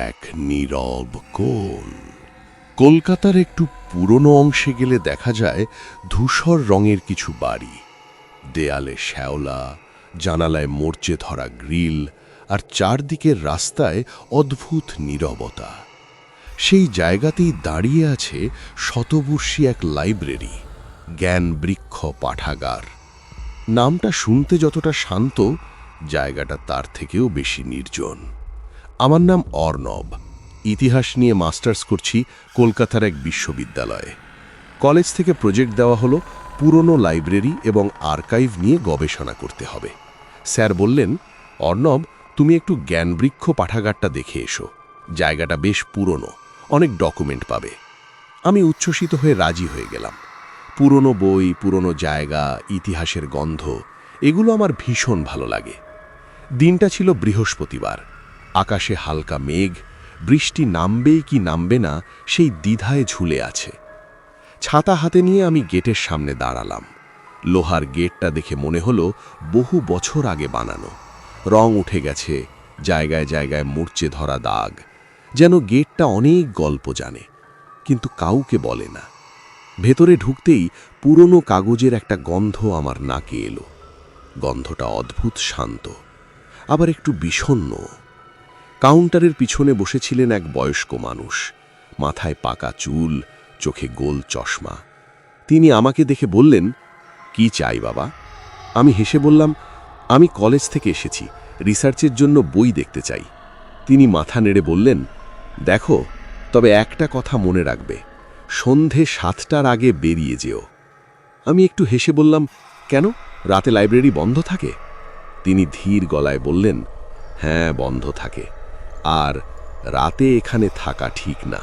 এক নীরব কোণ। কলকাতার একটু পুরনো অংশে গেলে দেখা যায় ধূসর রঙের কিছু বাড়ি, দেয়ালে শ্যাওলা, জানালায় মরচে ধরা গ্রিল, আর চারদিকের রাস্তায় অদ্ভুত নীরবতা। সেই জায়গাতেই দাঁড়িয়ে আছে শতবর্ষী এক লাইব্রেরি, জ্ঞান বৃক্ষ পাঠাগার। নামটা শুনতে যতটা শান্ত, জায়গাটা তার থেকেও বেশি নির্জন। আমার নাম অর্ণব, ইতিহাস নিয়ে মাস্টার্স করছি কলকাতার এক বিশ্ববিদ্যালয়ে। কলেজ থেকে প্রজেক্ট দেওয়া হলো পুরনো লাইব্রেরি এবং আর্কাইভ নিয়ে গবেষণা করতে হবে। স্যার বললেন, অর্ণব, তুমি একটু জ্ঞানবৃক্ষ পাঠাগারটা দেখে এসো, জায়গাটা বেশ পুরনো, অনেক ডকুমেন্ট পাবে। আমি উচ্ছ্বসিত হয়ে রাজি হয়ে গেলাম। পুরনো বই, পুরনো জায়গা, ইতিহাসের গন্ধ, এগুলো আমার ভীষণ ভালো লাগে। দিনটা ছিল বৃহস্পতিবার। আকাশে হালকা মেঘ, বৃষ্টি নামবেই কি নামবে না সেই দ্বিধায় ঝুলে আছে। ছাতা হাতে নিয়ে আমি গেটের সামনে দাঁড়ালাম। লোহার গেটটা দেখে মনে হলো বহু বছর আগে বানানো। রং উঠে গেছে, জায়গায় জায়গায় মূর্চে ধরা দাগ, যেন গেটটা অনেক গল্প জানে, কিন্তু কাউকে বলে না। ভেতরে ঢুকতেই পুরনো কাগজের একটা গন্ধ আমার নাকে এলো। গন্ধটা অদ্ভুত শান্ত, আবার একটু বিষণ্ণ। কাউন্টারের পিছনে বসেছিলেন এক বয়স্ক মানুষ, মাথায় পাকা চুল, চোখে গোল চশমা। তিনি আমাকে দেখে বললেন, কি চাই বাবা? আমি হেসে বললাম, আমি কলেজ থেকে এসেছি, রিসার্চের জন্য বই দেখতে চাই। তিনি মাথা নেড়ে বললেন, দেখো, তবে একটা কথা মনে রাখবে, সন্ধে 7টার আগে বেরিয়ে যেও। আমি একটু হেসে বললাম, কেন, রাতে লাইব্রেরি বন্ধ থাকে? তিনি ধীর গলায় বললেন, হ্যাঁ, বন্ধ থাকে, আর রাতে এখানে থাকা ঠিক না।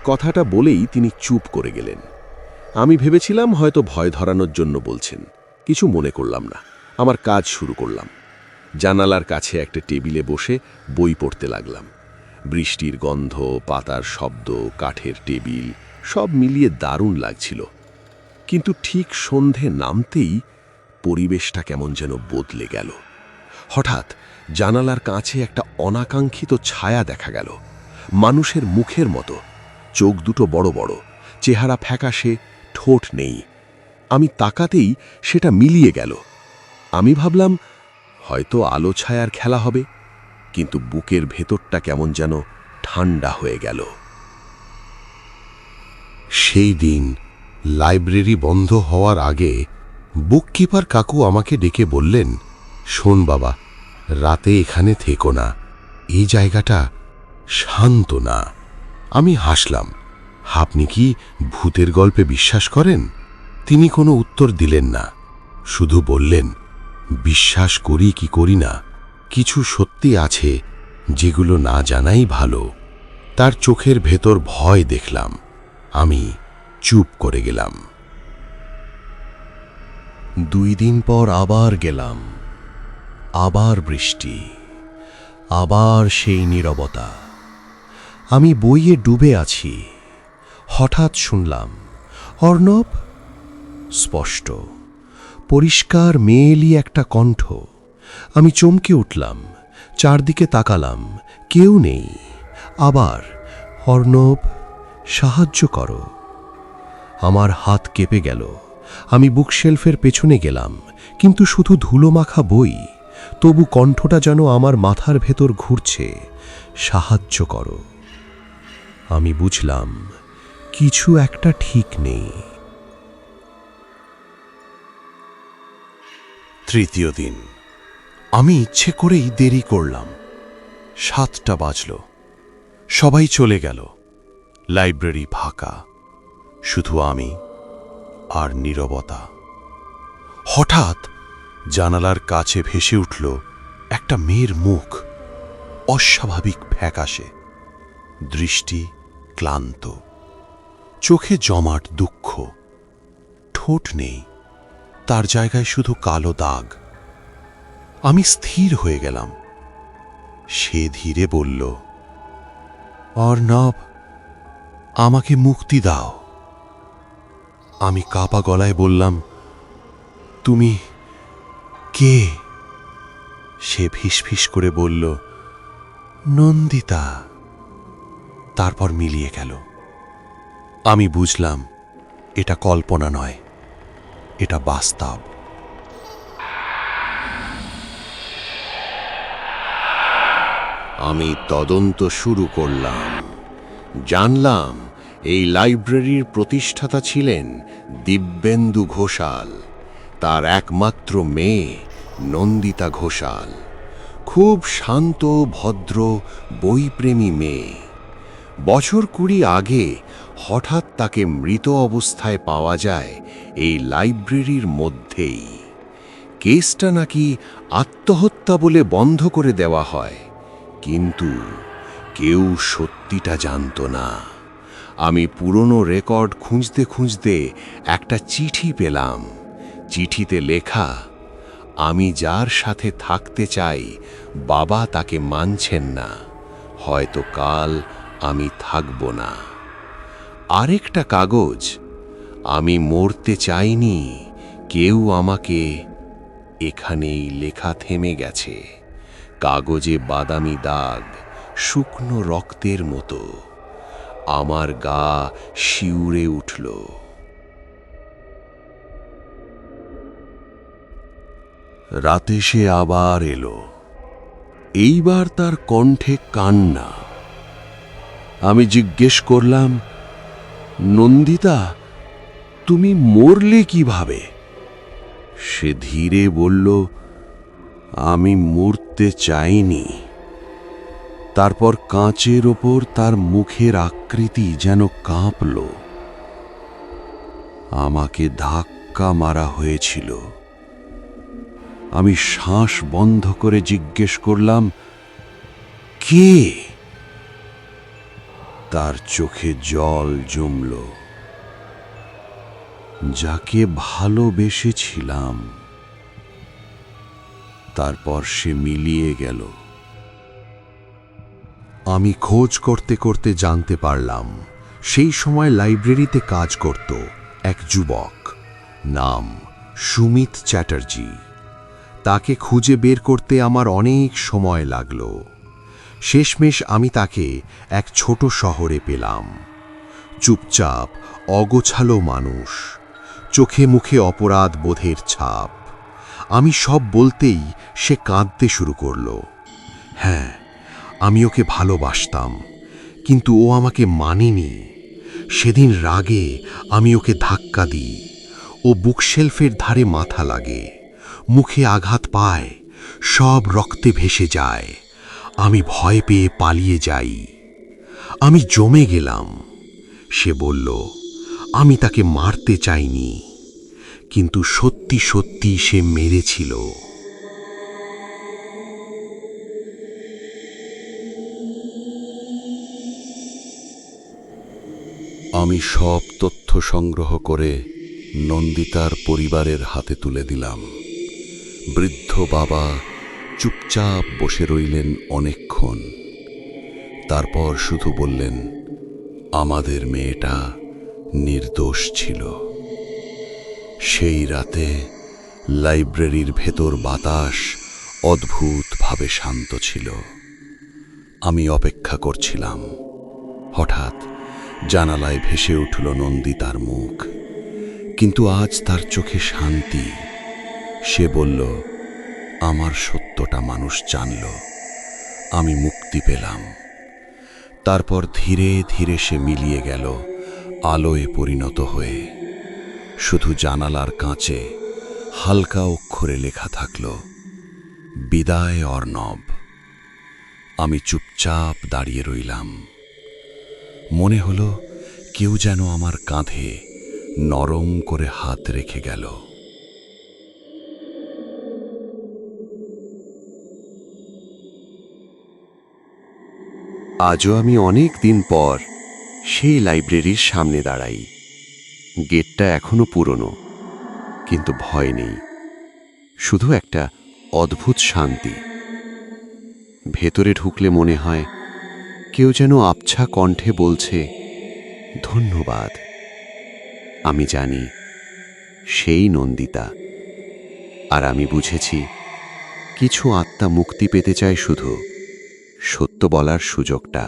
কথাটা বলেই তিনি চুপ করে গেলেন। আমি ভেবেছিলাম হয়তো ভয় ধরানোর জন্য বলছেন, কিছু মনে করলাম না। আমার কাজ শুরু করলাম। জানালার কাছে একটা টেবিলে বসে বই পড়তে লাগলাম। বৃষ্টির গন্ধ, পাতার শব্দ, কাঠের টেবিল, সব মিলিয়ে দারুণ লাগছিল। কিন্তু ঠিক সন্ধে নামতেই পরিবেশটা কেমন যেন বদলে গেল। হঠাৎ জানালার কাছে একটা অনাকাঙ্ক্ষিত ছায়া দেখা গেল, মানুষের মুখের মতো, চোখ দুটো বড় বড়, চেহারা ফ্যাকাশে, ঠোঁট নেই। আমি তাকাতেই সেটা মিলিয়ে গেল। আমি ভাবলাম হয়তো আলো ছায়ার খেলা হবে, কিন্তু বুকের ভেতরটা কেমন যেন ঠান্ডা হয়ে গেল। সেই দিন লাইব্রেরি বন্ধ হওয়ার আগে বুককিপার কাকু আমাকে ডেকে বললেন, শোন বাবা, রাতে এখানে থেকো না, এই জায়গাটা শান্ত না। আমি হাসলাম, আপনি কি ভূতের গল্পে বিশ্বাস করেন? তিনি কোনো উত্তর দিলেন না, শুধু বললেন, বিশ্বাস করি কি করি না, কিছু সত্যি আছে যেগুলো না জানাই ভালো। তার চোখের ভেতর ভয় দেখলাম। আমি চুপ করে গেলাম। 2 দিন পর আবার গেলাম। আবার বৃষ্টি, আবার সেই নীরবতা। আমি বইয়ে ডুবে আছি। হঠাৎ শুনলাম, অর্ণব। স্পষ্ট, পরিষ্কার, মেয়েলি একটা কণ্ঠ। আমি চমকে উঠলাম, চারদিকে তাকালাম, কেউ নেই। আবার, অর্ণব, সাহায্য করো। আমার হাত কেঁপে গেল। আমি বুকশেলফের পেছনে গেলাম, কিন্তু শুধু ধুলোমাখা বই। তবু কণ্ঠটা যেন আমার মাথার ভেতর ঘুরছে, সাহায্য করো। আমি বুঝলাম কিছু একটা ঠিক নেই। 3য় দিন। আমি ইচ্ছে করেই দেরি করলাম। 7টা বাজল। সবাই চলে গেল। লাইব্রেরি ফাঁকা, শুধু আমি আর নীরবতা। হঠাৎ জানালার কাছে ভেসে উঠল একটা মেয়ের মুখ, অস্বাভাবিক ফ্যাকাশে, দৃষ্টি ক্লান্ত, চোখে জমাট দুঃখ, ঠোঁট নেই, তার জায়গায় শুধু কালো দাগ। আমি স্থির হয়ে গেলাম। সে ধীরে বলল, অর্ণব, আমাকে মুক্তি দাও। আমি কাঁপা গলায় বললাম, তুমি কে? সে ফিসফিস করে বলল, নন্দিতা। তারপর মিলিয়ে গেল। আমি বুঝলাম এটা কল্পনা নয়, এটা বাস্তব। আমি তদন্ত শুরু করলাম। জানলাম এই লাইব্রেরির প্রতিষ্ঠাতা ছিলেন দিব্যেন্দু ঘোষাল, তার একমাত্র মেয়ে নন্দিতা ঘোষাল। খুব শান্ত, ভদ্র, বইপ্রেমী মেয়ে। বছর 20 আগে হঠাৎ তাকে মৃত অবস্থায় পাওয়া যায় এই লাইব্রেরির মধ্যেই। কেসটা নাকি আত্মহত্যা বলে বন্ধ করে দেওয়া হয়, কিন্তু কেউ সত্যিটা জানত না। আমি পুরনো রেকর্ড খুঁজতে খুঁজতে একটা চিঠি পেলাম। চিঠিতে লেখা, আমি যার সাথে থাকতে চাই বাবা তাকে মানছেন না, হয়তো কাল আমি থাকব না। আরেকটা কাগজ, আমি মরতে চাইনি, কেউ আমাকে। এখানেই লেখা থেমে গেছে। কাগজে বাদামি দাগ, শুকনো রক্তের মতো। আমার গা শিউরে উঠল। রাতে সে আবার এলো। এইবার তার কণ্ঠে কান্না। আমি জিজ্ঞেস করলাম, নন্দিতা, তুমি মরলে কিভাবে? সে ধীরে বলল, আমি মরতে চাইনি। তারপর কাঁচের ওপর তার মুখের আকৃতি যেন কাঁপল। আমাকে ধাক্কা মারা হয়েছিল। আমি শ্বাস বন্ধ করে জিজ্ঞেস করলাম, কে? তার চোখে জল জমল। যাকে ভালোবেসেছিলাম। তারপর সে মিলিয়ে গেল। আমি খোঁজ করতে করতে জানতে পারলাম, সেই সময় লাইব্রেরিতে কাজ করত এক যুবক, নাম সুমিত চ্যাটার্জি। তাকে খুঁজে বের করতে আমার অনেক সময় লাগল। শেষমেশ আমি তাকে এক ছোট শহরে পেলাম। চুপচাপ, অগোছালো মানুষ, চোখে মুখে অপরাধ বোধের ছাপ। আমি সব বলতেই সে কাঁদতে শুরু করল। হ্যাঁ, আমি ওকে ভালোবাসতাম, কিন্তু ও আমাকে মানেনি। সেদিন রাগে আমি ওকে ধাক্কা দিই। ও বুকশেলফের ধারে মাথা লাগে, মুখে আঘাত পায়, সব রক্তে ভেসে যায়। আমি ভয় পেয়ে পালিয়ে যাই। আমি জমে গেলাম। সে বলল, আমি তাকে মারতে চাইনি, কিন্তু সত্যি সত্যি সে মেরেছিল। আমি সব তথ্য সংগ্রহ করে নন্দিতার পরিবারের হাতে তুলে দিলাম। বৃদ্ধ বাবা চুপচাপ বসে রইলেন অনেকক্ষণ। তারপর শুধু বললেন, আমাদের মেয়েটা নির্দোষ ছিল। সেই রাতে লাইব্রেরির ভেতর বাতাস অদ্ভুতভাবে শান্ত ছিল। আমি অপেক্ষা করছিলাম। হঠাৎ জানালায় ভেসে উঠল নন্দিতার মুখ, কিন্তু আজ তার চোখে শান্তি। সে বলল, আমার সত্যটা মানুষ জানল, আমি মুক্তি পেলাম। তারপর ধীরে ধীরে সে মিলিয়ে গেল আলোয় পরিণত হয়ে। শুধু জানালার কাঁচে হালকা অক্ষরে লেখা থাকল, বিদায় অর্ণব। আমি চুপচাপ দাঁড়িয়ে রইলাম। মনে হলো কেউ যেন আমার কাঁধে নরম করে হাত রেখে গেল। আজও আমি অনেক দিন পর সেই লাইব্রেরির সামনে দাঁড়াই। গেটটা এখনো পুরনো, কিন্তু ভয় নেই, শুধু একটা অদ্ভুত শান্তি। ভেতরে ঢুকলে মনে হয় কেউ যেন আবছা কণ্ঠে বলছে, ধন্যবাদ। আমি জানি সেই নন্দিতা। আর আমি বুঝেছি, কিছু আত্মা মুক্তি পেতে চায় শুধু সত্য বলার সুযোগটা।